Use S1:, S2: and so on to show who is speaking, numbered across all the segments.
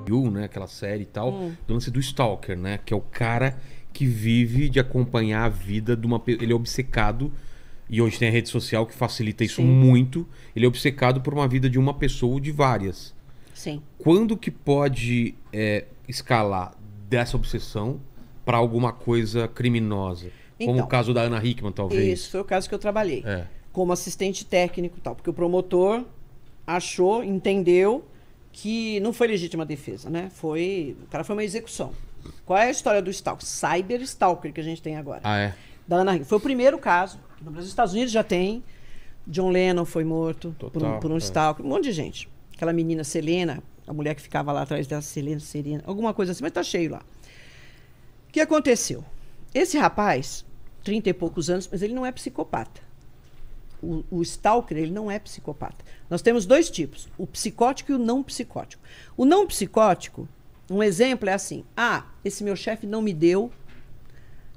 S1: You, né? Aquela série e tal, do lance do stalker, né? Que é o cara que vive de acompanhar a vida de uma pessoa. Ele é obcecado, e hoje tem a rede social que facilita isso muito. Ele é obcecado por uma vida de uma pessoa ou de várias.
S2: Sim.
S1: Quando que pode escalar dessa obsessão para alguma coisa criminosa? Como
S2: Então,
S1: o caso da Ana Hickman, talvez.
S2: Isso foi o caso que eu trabalhei.
S1: É.
S2: Como assistente técnico e tal. Porque o promotor achou, entendeu que não foi legítima defesa, né? O cara foi uma execução. Qual é a história do stalker? Cyber stalker que a gente tem agora.
S1: Ah, é?
S2: Da Ana Hickman. Foi o primeiro caso. No Brasil, Estados Unidos já tem. John Lennon foi morto por um stalker. Um monte de gente. Aquela menina Selena, a mulher que ficava lá atrás dela, Serena, alguma coisa assim, mas tá cheio lá. O que aconteceu? Esse rapaz, 30 e poucos anos, mas ele não é psicopata. O stalker, ele não é psicopata. Nós temos dois tipos, o psicótico e o não psicótico. O não psicótico, um exemplo é assim, esse meu chefe não me deu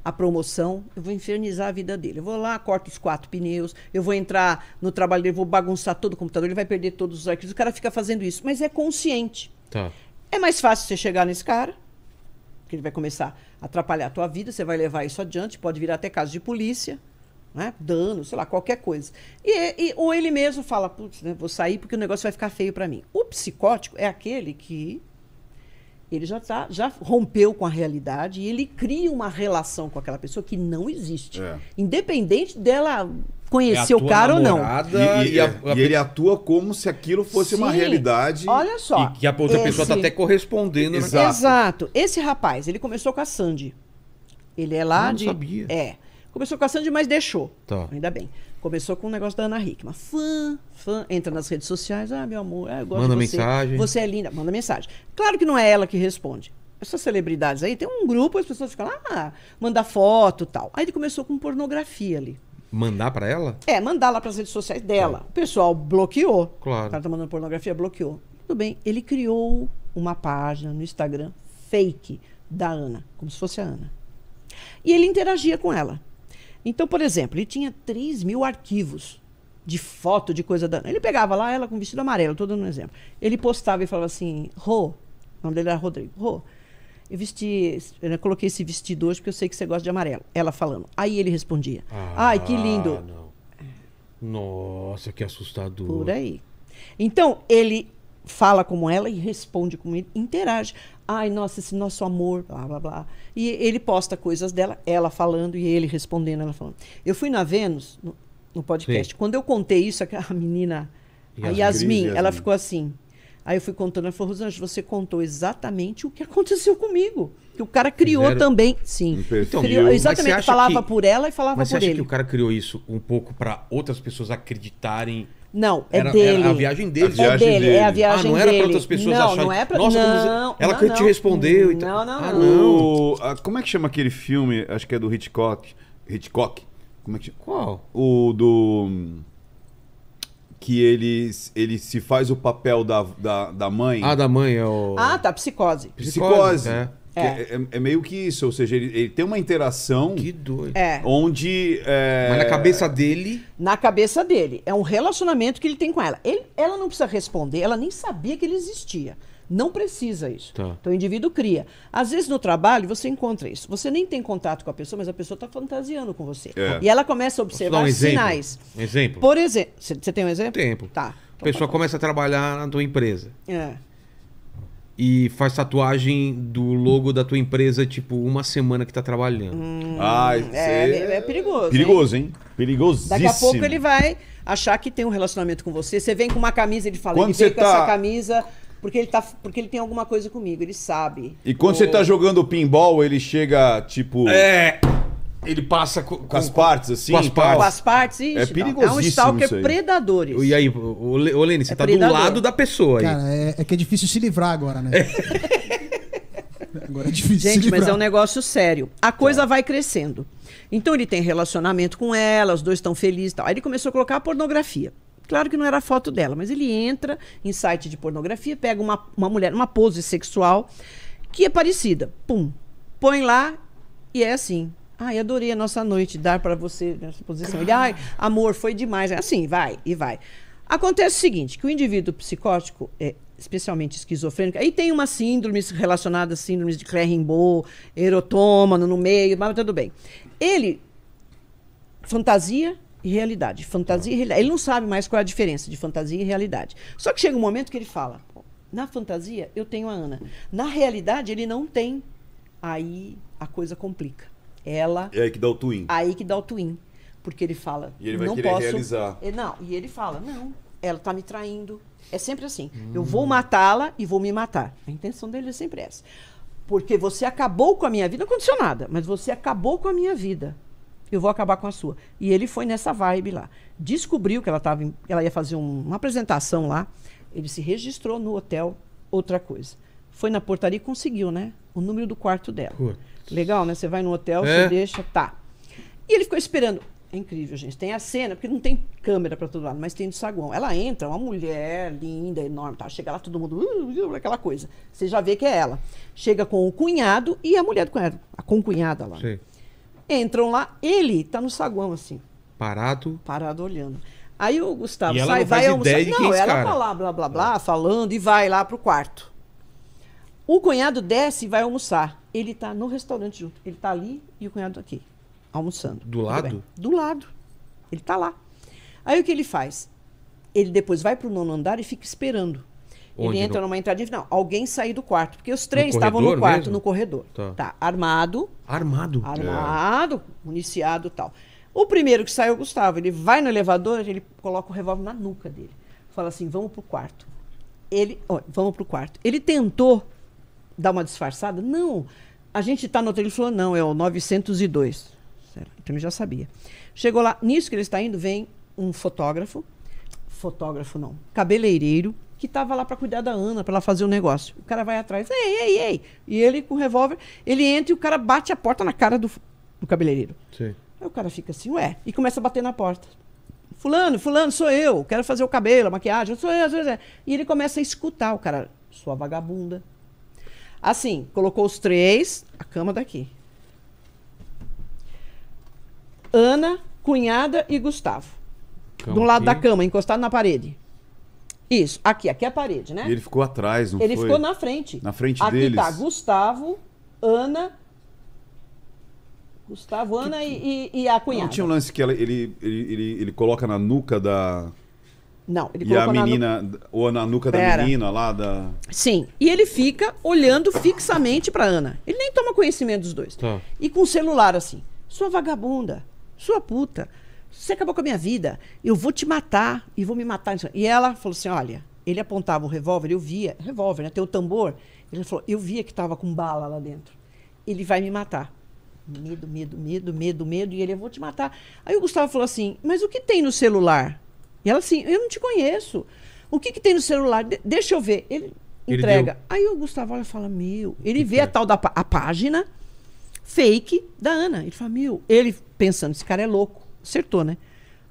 S2: a promoção, eu vou infernizar a vida dele. Eu vou lá, corto os 4 pneus, eu vou entrar no trabalho dele, vou bagunçar todo o computador, ele vai perder todos os arquivos. O cara fica fazendo isso, mas é consciente.
S1: Tá.
S2: É mais fácil você chegar nesse cara, porque ele vai começar a atrapalhar a tua vida, você vai levar isso adiante, pode virar até caso de polícia, né? Dano, sei lá, qualquer coisa. Ou ele mesmo fala, putz, né, vou sair porque o negócio vai ficar feio para mim. O psicótico é aquele que ele já rompeu com a realidade e ele cria uma relação com aquela pessoa que não existe. Independente dela conhecer o cara ou não.
S3: E ele atua como se aquilo fosse uma realidade.
S2: Olha só.
S1: E que a outra pessoa está até correspondendo.
S2: Exato. Esse rapaz, ele começou com a Sandy. Ele é lá
S1: não sabia.
S2: Começou com a Sandy, mas deixou.
S1: Tá.
S2: Ainda bem. Começou com o negócio da Ana Hickman. Fã, entra nas redes sociais. Meu amor, eu gosto
S1: manda
S2: de você.
S1: Mensagem.
S2: Você é linda. Manda mensagem. Claro que não é ela que responde. Essas celebridades aí, tem um grupo, as pessoas ficam lá, manda foto e tal. Aí ele começou com pornografia ali.
S1: Mandar para ela?
S2: Mandar lá para as redes sociais dela. O pessoal bloqueou.
S1: Claro.
S2: O cara tá mandando pornografia, bloqueou. Tudo bem. Ele criou uma página no Instagram fake da Ana, como se fosse a Ana. E ele interagia com ela. Então, por exemplo, ele tinha 3.000 arquivos de foto, de coisa da Ana. Ele pegava lá ela com vestido amarelo, estou dando um exemplo. Ele postava e falava assim, o nome dele era Rodrigo, eu coloquei esse vestido hoje porque eu sei que você gosta de amarelo. Ela falando. Aí ele respondia, ai, que lindo.
S1: Não. Nossa, que assustador.
S2: Por aí. Então, ele fala como ela e responde como ele, interage. Ai, nossa, esse nosso amor, blá, blá, blá. E ele posta coisas dela, ela falando e ele respondendo, ela falando. Eu fui na Vênus, no podcast. Sim. Quando eu contei isso, a menina, a Yasmin, ela ficou assim. Aí eu fui contando, ela falou, Rosângela, você contou exatamente o que aconteceu comigo. Que o cara criou também. Sim.
S1: Então,
S2: criou, exatamente, falava por ela e falava por ele. Mas
S1: você acha que o cara criou isso um pouco para outras pessoas acreditarem?
S2: Não, dele.
S1: Era a viagem dele.
S2: É a viagem dele.
S1: Não era para outras pessoas acharem.
S2: Não é pra...
S1: Nossa, ela te respondeu.
S2: Não.
S3: Como é que chama aquele filme? Acho que é do Hitchcock. Como é que chama?
S1: Qual?
S3: O do... Que ele se faz o papel da mãe.
S1: Da mãe é o...
S2: tá, Psicose.
S3: Psicose. É meio que isso, ou seja, ele tem uma interação.
S1: Que doido.
S3: Onde.
S1: Mas na cabeça dele.
S2: Na cabeça dele. É um relacionamento que ele tem com ela. Ela não precisa responder, ela nem sabia que ele existia. Não precisa isso.
S1: Tá.
S2: Então o indivíduo cria. Às vezes no trabalho você encontra isso. Você nem tem contato com a pessoa, mas a pessoa está fantasiando com você. E ela começa a observar sinais.
S1: Um exemplo?
S2: Por exemplo. Você tem um exemplo?
S1: Tempo.
S2: Tá.
S1: A pessoa começa a trabalhar na tua empresa.
S2: E
S1: faz tatuagem do logo da tua empresa, tipo, uma semana que tá trabalhando.
S2: É perigoso.
S3: Perigoso, hein? Perigosíssimo.
S2: Daqui a pouco ele vai achar que tem um relacionamento com você. Você vem com uma camisa, ele fala, ele veio com essa camisa porque ele tem alguma coisa comigo, ele sabe.
S3: E quando você tá jogando pinball, ele chega, tipo...
S1: Ele passa com
S3: as partes, assim?
S2: Com as partes, isso.
S3: É perigosíssimo.
S2: É um stalker predador.
S1: E aí, ô Lene, você tá do lado da pessoa aí.
S4: Cara, é que é difícil se livrar agora, né? Agora é difícil se livrar.
S2: Gente, mas é um negócio sério. A coisa vai crescendo. Então ele tem relacionamento com ela, os dois estão felizes e tal. Aí ele começou a colocar a pornografia. Claro que não era a foto dela, mas ele entra em site de pornografia, pega uma mulher, uma pose sexual, que é parecida. Pum. Põe lá e é assim. Ai, adorei a nossa noite, dar para você nessa posição. Ele, amor, foi demais. Assim, vai e vai. Acontece o seguinte, que o indivíduo psicótico, especialmente esquizofrênica. Aí tem umas síndromes relacionadas, síndromes de Claire-Rimbaud, erotômano no meio, mas tudo bem. Ele, fantasia e realidade. Fantasia e realidade. Ele não sabe mais qual é a diferença de fantasia e realidade. Só que chega um momento que ele fala, na fantasia eu tenho a Ana. Na realidade ele não tem. Aí a coisa complica. Ela...
S3: É aí que dá o twin.
S2: Aí que dá o twin. Porque ele fala...
S3: E ele vai
S2: não
S3: querer
S2: posso...
S3: realizar.
S2: E ele fala, não, ela tá me traindo. É sempre assim. Eu vou matá-la e vou me matar. A intenção dele é sempre essa. Porque você acabou com a minha vida. Não aconteceu nada, mas você acabou com a minha vida. Eu vou acabar com a sua. E ele foi nessa vibe lá. Descobriu que ela ia fazer uma apresentação lá. Ele se registrou no hotel, outra coisa. Foi na portaria e conseguiu, né? O número do quarto dela. Legal, né? Você vai no hotel, você deixa, tá. E ele ficou esperando. É incrível, gente. Tem a cena, porque não tem câmera para todo lado, mas tem no saguão. Ela entra, uma mulher linda, enorme, tá? Chega lá, todo mundo, aquela coisa. Você já vê que é ela. Chega com o cunhado e a mulher do cunhado, a concunhada lá.
S1: Sim.
S2: Entram lá, ele tá no saguão, assim.
S1: Parado
S2: olhando. Aí o Gustavo
S1: e ela
S2: sai,
S1: não faz
S2: vai almoçar.
S1: ideia de quem é esse
S2: ela
S1: cara.
S2: tá lá, blá, blá, blá, falando e vai lá pro quarto. O cunhado desce e vai almoçar. Ele tá no restaurante junto. Ele tá ali e o cunhado aqui, almoçando.
S1: do lado?
S2: Do lado. Ele tá lá. Aí o que ele faz? Ele depois vai pro 9º andar e fica esperando.
S1: Onde?
S2: Ele entra numa entradinha. Não, alguém sair do quarto. Porque os três
S1: No
S2: estavam no
S1: corredor
S2: quarto,
S1: mesmo?
S2: no corredor.
S1: Tá.
S2: Armado, municiado e tal. O primeiro que sai é o Gustavo. Ele vai no elevador, ele coloca o revólver na nuca dele. Fala assim, vamos pro quarto. Vamos pro quarto. Ele tentou dar uma disfarçada. Não, a gente tá no hotel. Ele falou, não, é o 902. Então ele já sabia. Chegou lá, nisso que ele está indo, vem um fotógrafo não, cabeleireiro, que estava lá para cuidar da Ana, para ela fazer o negócio. O cara vai atrás, ei. E ele com o revólver, ele entra e o cara bate a porta na cara do cabeleireiro.
S1: Sim.
S2: Aí o cara fica assim, e começa a bater na porta. Fulano, sou eu, quero fazer o cabelo, a maquiagem, sou eu. E ele começa a escutar o cara, sua vagabunda. Assim, colocou os três, a cama daqui. Ana, cunhada e Gustavo. Do lado da cama, encostado na parede. Isso, aqui é a parede, né?
S3: E ele ficou atrás, não
S2: ele
S3: foi?
S2: Ele ficou na frente.
S3: Na frente
S2: aqui
S3: deles.
S2: Aqui tá Gustavo, Ana e a cunhada.
S3: Não tinha um lance que ele coloca na nuca da...
S2: Não, ele
S3: e a
S2: colocou
S3: menina, ou na nuca da menina lá da...
S2: Sim, e ele fica olhando fixamente pra Ana. Ele nem toma conhecimento dos dois.
S1: Tá.
S2: E com o celular assim, sua vagabunda, sua puta, você acabou com a minha vida, eu vou te matar e vou me matar. E ela falou assim, olha, ele apontava o revólver, eu via, revólver, né, tem o tambor. Ele falou, eu via que tava com bala lá dentro. Ele vai me matar. Medo, e ele, eu vou te matar. Aí o Gustavo falou assim, mas o que tem no celular? E ela assim, eu não te conheço. O que tem no celular? Deixa eu ver. Ele entrega. Aí o Gustavo olha e fala, ele vê a tal da a página fake da Ana. Ele fala, ele pensando, esse cara é louco. Acertou, né?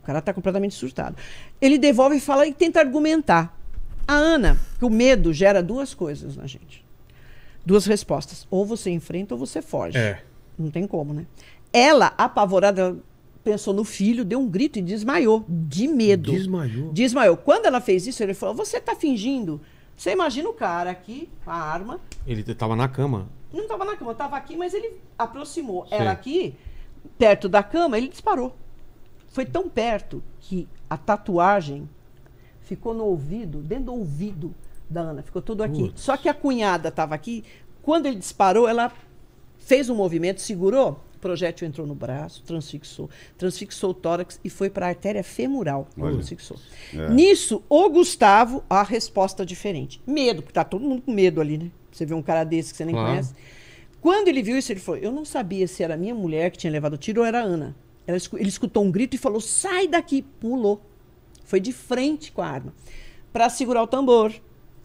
S2: O cara tá completamente surtado. Ele devolve e fala e tenta argumentar. A Ana, que o medo gera duas coisas na gente. Duas respostas. Ou você enfrenta ou você foge. Não tem como, né? Ela, apavorada, pensou no filho, deu um grito e desmaiou. De medo. Desmaiou. Quando ela fez isso, ele falou, você tá fingindo? Você imagina o cara aqui, com a arma.
S1: Ele tava na cama.
S2: Não estava na cama, estava aqui, mas ele aproximou. Ela aqui, perto da cama, ele disparou. Foi tão perto que a tatuagem ficou no ouvido, dentro do ouvido da Ana. Ficou tudo aqui. Só que a cunhada estava aqui. Quando ele disparou, ela fez um movimento, segurou. O projétil entrou no braço, transfixou o tórax e foi para a artéria femoral. Transfixou. Nisso, o Gustavo, a resposta diferente. Medo, porque tá todo mundo com medo ali, né? Você vê um cara desse que você nem conhece. Quando ele viu isso, ele falou, eu não sabia se era a minha mulher que tinha levado o tiro ou era a Ana. Ele escutou um grito e falou, sai daqui. Pulou. Foi de frente com a arma. Para segurar o tambor.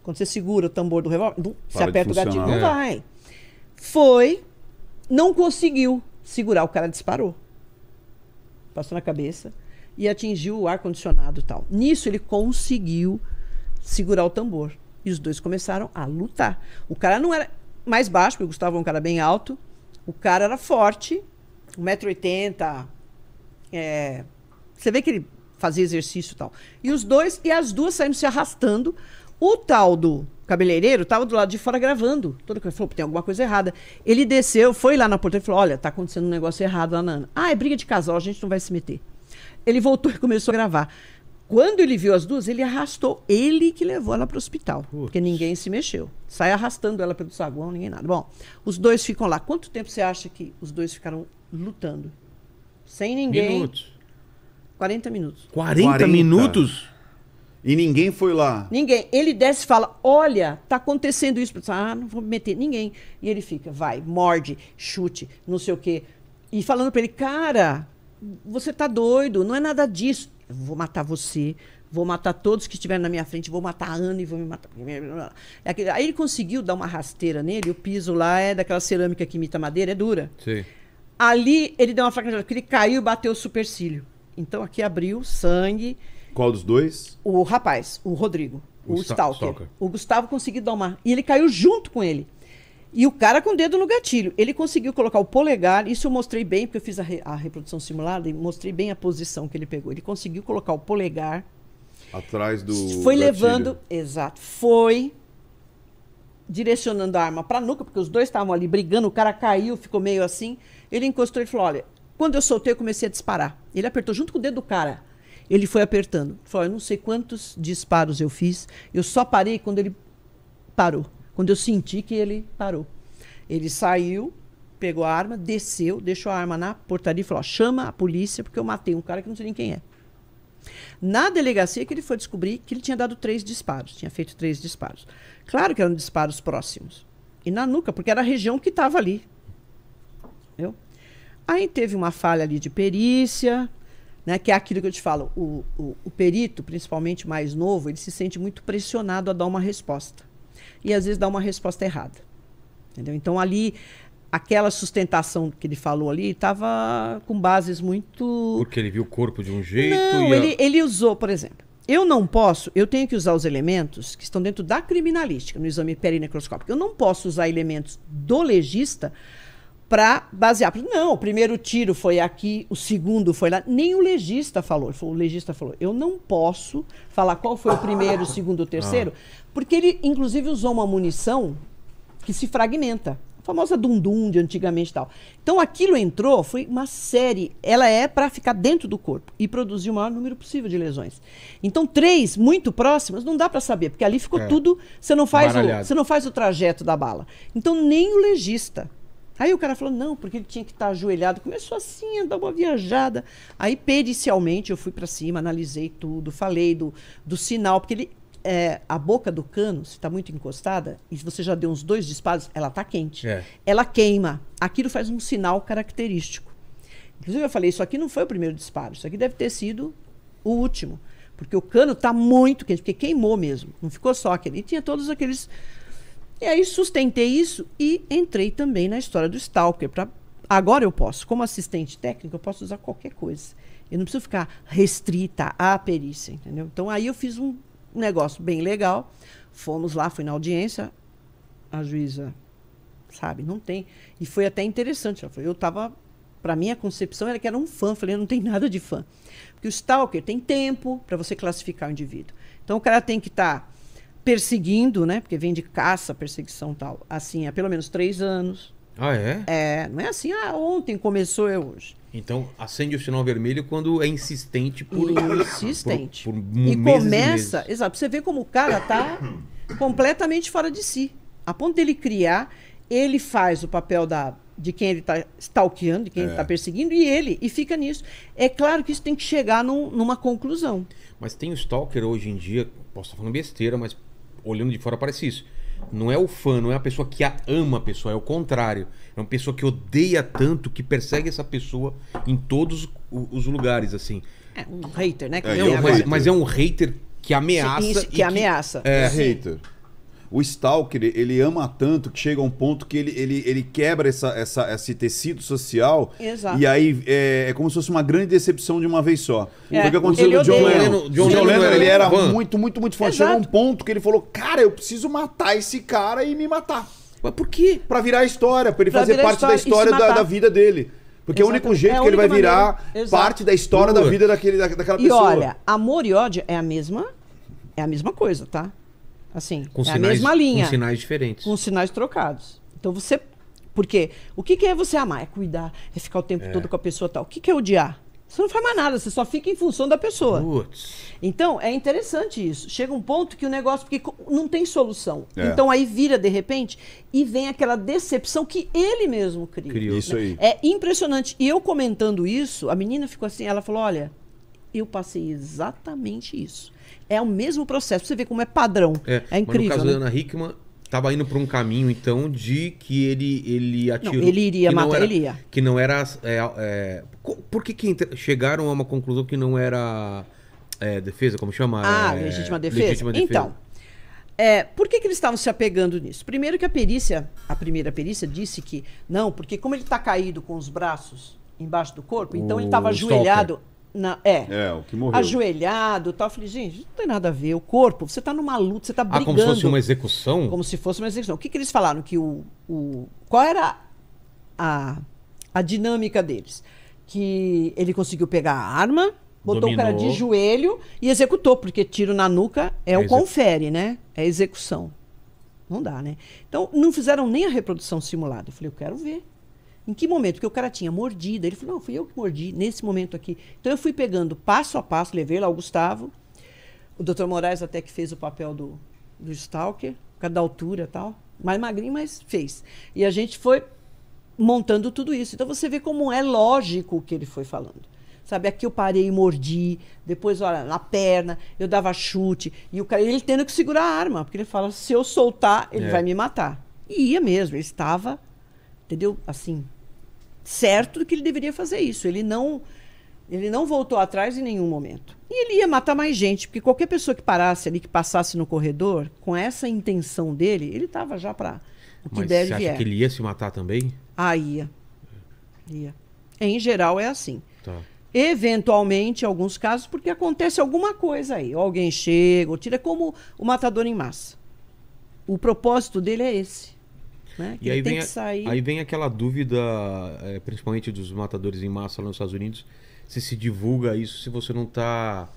S2: Quando você segura o tambor do revólver, você aperta o gatilho, não vai. Foi, não conseguiu segurar. O cara disparou. Passou na cabeça e atingiu o ar-condicionado e tal. Nisso, ele conseguiu segurar o tambor. E os dois começaram a lutar. O cara não era mais baixo, porque o Gustavo é um cara bem alto. O cara era forte, 1,80 m. Você vê que ele fazia exercício e tal. E as duas saindo se arrastando. O tal do cabeleireiro tava do lado de fora gravando. Todo mundo falou, tem alguma coisa errada. Ele desceu, foi lá na portaria e falou, olha, tá acontecendo um negócio errado lá na Ana. Ah, é briga de casal, a gente não vai se meter. Ele voltou e começou a gravar. Quando ele viu as duas, ele arrastou. Ele que levou ela para o hospital. Porque ninguém se mexeu. Sai arrastando ela pelo saguão, ninguém nada. Bom, os dois ficam lá. Quanto tempo você acha que os dois ficaram lutando? Sem ninguém.
S1: Minutos.
S2: 40 minutos.
S1: 40 minutos?
S3: E ninguém foi lá.
S2: Ninguém. Ele desce e fala, olha, tá acontecendo isso. Ah, não vou me meter. Ninguém. E ele fica, vai, morde, chute, não sei o quê. E falando para ele, cara, você tá doido, não é nada disso. Eu vou matar você, vou matar todos que estiverem na minha frente, vou matar a Ana e vou me matar. Aí ele conseguiu dar uma rasteira nele, o piso lá é daquela cerâmica que imita madeira, é dura.
S1: Sim.
S2: Ali ele deu uma fraquejada, porque ele caiu e bateu o supercílio. Então aqui abriu sangue.
S3: Qual dos dois?
S2: O rapaz, o Rodrigo, o Stalker.
S1: Stalker.
S2: O Gustavo conseguiu dar uma... E ele caiu junto com ele. E o cara com o dedo no gatilho. Ele conseguiu colocar o polegar, isso eu mostrei bem, porque eu fiz a reprodução simulada e mostrei bem a posição que ele pegou. Ele conseguiu colocar o polegar.
S3: Atrás do
S2: Foi
S3: gatilho.
S2: levando... Exato. Foi direcionando a arma para a nuca, porque os dois estavam ali brigando, o cara caiu, ficou meio assim. Ele encostou e falou, olha, quando eu soltei, eu comecei a disparar. Ele apertou junto com o dedo do cara. Ele foi apertando. Ele falou, eu não sei quantos disparos eu fiz, eu só parei quando ele parou. Quando eu senti que ele parou. Ele saiu, pegou a arma, desceu, deixou a arma na portaria e falou, ó, chama a polícia porque eu matei um cara que não sei nem quem é. Na delegacia que ele foi descobrir que ele tinha dado 3 disparos, tinha feito 3 disparos. Claro que eram disparos próximos. E na nuca, porque era a região que estava ali. Entendeu? Aí teve uma falha ali de perícia, né, que é aquilo que eu te falo, o perito, principalmente mais novo, ele se sente muito pressionado a dar uma resposta. E às vezes dá uma resposta errada. Entendeu? Então ali, aquela sustentação que ele falou ali, estava com bases muito...
S1: Porque ele viu o corpo de um jeito
S2: Não,
S1: e...
S2: ele usou, por exemplo, eu tenho que usar os elementos que estão dentro da criminalística, no exame perinecroscópico. Eu não posso usar elementos do legista para basear. Não, o primeiro tiro foi aqui, o segundo foi lá. Nem o legista falou. O legista falou, eu não posso falar qual foi o primeiro, o segundo, o terceiro, porque ele, inclusive, usou uma munição que se fragmenta. A famosa dum-dum de antigamente e tal. Então, aquilo entrou, foi uma série. Ela é para ficar dentro do corpo e produzir o maior número possível de lesões. Então, 3 muito próximas, não dá para saber, porque ali ficou tudo... Você não faz o trajeto da bala. Então, nem o legista. Aí o cara falou, não, porque ele tinha que estar ajoelhado. Começou assim, a dar uma viajada. Aí, pericialmente, eu fui para cima, analisei tudo, falei do sinal, porque ele, a boca do cano, se está muito encostada, e se você já deu uns 2 disparos, ela está quente. Ela queima. Aquilo faz um sinal característico. Inclusive, eu falei, isso aqui não foi o primeiro disparo, isso aqui deve ter sido o último. Porque o cano está muito quente, porque queimou mesmo. Não ficou só aquele. E tinha todos aqueles... E aí sustentei isso e entrei também na história do Stalker. Agora eu posso, como assistente técnico, eu posso usar qualquer coisa. Eu não preciso ficar restrita à perícia, entendeu? Então aí eu fiz um negócio bem legal. Fomos lá, fui na audiência. A juíza, sabe, não tem. E foi até interessante. Ela falou, eu estava... Para mim, a concepção era que era um fã. Eu falei, não tem nada de fã. Porque o Stalker tem tempo para você classificar o indivíduo. Então o cara tem que estar... perseguindo, né? Porque vem de caça, perseguição e tal. Assim, há pelo menos 3 anos.
S1: Ah, é?
S2: É, não é assim, ontem começou, hoje.
S1: Então, acende o sinal vermelho quando é insistente por...
S2: Insistente.
S1: Por
S2: e
S1: meses
S2: começa...
S1: e meses.
S2: Exato, você vê como o cara tá completamente fora de si. A ponto dele criar, ele faz o papel de quem ele está stalkeando, de quem ele está perseguindo, e fica nisso. É claro que isso tem que chegar numa conclusão.
S1: Mas tem o stalker hoje em dia, posso estar falando besteira, mas olhando de fora parece isso. Não é o fã, não é a pessoa que ama a pessoa, é o contrário. É uma pessoa que odeia tanto que persegue essa pessoa em todos os lugares, assim.
S2: É um hater, né?
S1: Mas é um hater que ameaça.
S2: Isso, que ameaça.
S3: É hater. O Stalker, ele ama tanto que chega a um ponto que ele quebra esse tecido social.
S2: Exato.
S3: E aí é como se fosse uma grande decepção de uma vez só. Foi o que aconteceu
S2: Ele
S3: com o John
S2: odeia.
S3: Lennon.
S1: John
S3: John
S1: Lennon
S3: Lennon, ele era
S1: fã.
S3: muito fã.
S2: Exato.
S3: Chegou a um ponto que ele falou, cara, eu preciso matar esse cara e me matar.
S1: Mas por quê?
S3: Pra virar a história, pra ele
S2: Pra
S3: fazer
S2: virar
S3: parte da
S2: e se
S3: história
S2: matar.
S3: da vida dele. Porque é o único jeito que ele vai virar parte da história da vida daquela pessoa.
S2: E olha, amor e ódio é a mesma coisa, tá? Assim,
S1: Com
S2: é
S1: sinais,
S2: a mesma linha.
S1: Com sinais diferentes.
S2: Com sinais trocados. Então você... Porque o que é você amar? É cuidar, é ficar o tempo todo com a pessoa tal. O que é odiar? Você não faz mais nada, você só fica em função da pessoa.
S1: Putz.
S2: Então, é interessante isso. Chega um ponto que o negócio... Porque não tem solução.
S3: É.
S2: Então, aí vira, de repente, e vem aquela decepção que ele mesmo criou.
S3: Isso aí.
S2: É impressionante. E eu comentando isso, a menina ficou assim, ela falou, olha, eu passei exatamente isso. É o mesmo processo. Você vê como é padrão. É incrível.
S1: Mas no caso
S2: né?
S1: da Ana Hickman, tava indo para um caminho, então, de que ele atirou...
S2: Não, ele iria matar, ele ia.
S1: Que não era... por que chegaram a uma conclusão que não era defesa, como chama?
S2: Legítima defesa?
S1: Legítima defesa.
S2: Então, por que eles estavam se apegando nisso? Primeiro que a primeira perícia disse que, não, porque como ele está caído com os braços embaixo do corpo, então ele estava ajoelhado...
S3: o que morreu.
S2: Ajoelhado e tal. Eu falei, gente, não tem nada a ver. O corpo, você tá numa luta, você tá brigando.
S1: Como se fosse uma execução?
S2: Como se fosse uma execução. O que eles falaram? Que qual era a dinâmica deles? Que ele conseguiu pegar a arma, botou o cara de joelho e executou, porque tiro na nuca o confere, né? É execução. Não dá, né? Então, não fizeram nem a reprodução simulada. Eu falei, eu quero ver. Em que momento? Porque o cara tinha mordido. Ele falou, não, fui eu que mordi nesse momento aqui. Então eu fui pegando passo a passo, levei lá o Gustavo. O Dr. Moraes até que fez o papel do Stalker, por causa da altura e tal. Mais magrinho, mas fez. E a gente foi montando tudo isso. Então você vê como é lógico o que ele foi falando. Sabe, aqui eu parei e mordi. Depois, olha, na perna, eu dava chute. E o cara, ele tendo que segurar a arma. Porque ele fala, se eu soltar, ele vai me matar. E ia mesmo, ele estava... Entendeu? Assim, certo que ele deveria fazer isso. Ele não voltou atrás em nenhum momento. E ele ia matar mais gente, porque qualquer pessoa que parasse ali, que passasse no corredor, com essa intenção dele, ele estava já para o que deve
S1: você acha que ele ia se matar também?
S2: Ia. Em geral é assim.
S1: Tá.
S2: Eventualmente, em alguns casos, porque acontece alguma coisa aí. Ou alguém chega, ou tira, como o matador em massa. O propósito dele é esse. Né?
S1: E aí vem aquela dúvida, principalmente dos matadores em massa lá nos Estados Unidos, se divulga isso, se você não está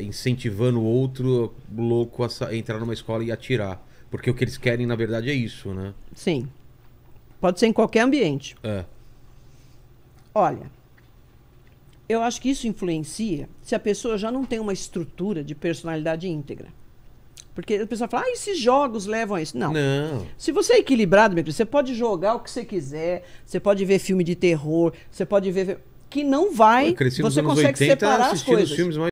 S1: incentivando o outro louco a entrar numa escola e atirar. Porque o que eles querem, na verdade, é isso, né?
S2: Sim. Pode ser em qualquer ambiente. Olha, eu acho que isso influencia se a pessoa já não tem uma estrutura de personalidade íntegra. Porque a pessoa fala, esses jogos levam a isso. Não. Se você é equilibrado, meu filho, você pode jogar o que você quiser, você pode ver filme de terror, você pode ver... Que não vai... Você consegue separar as coisas.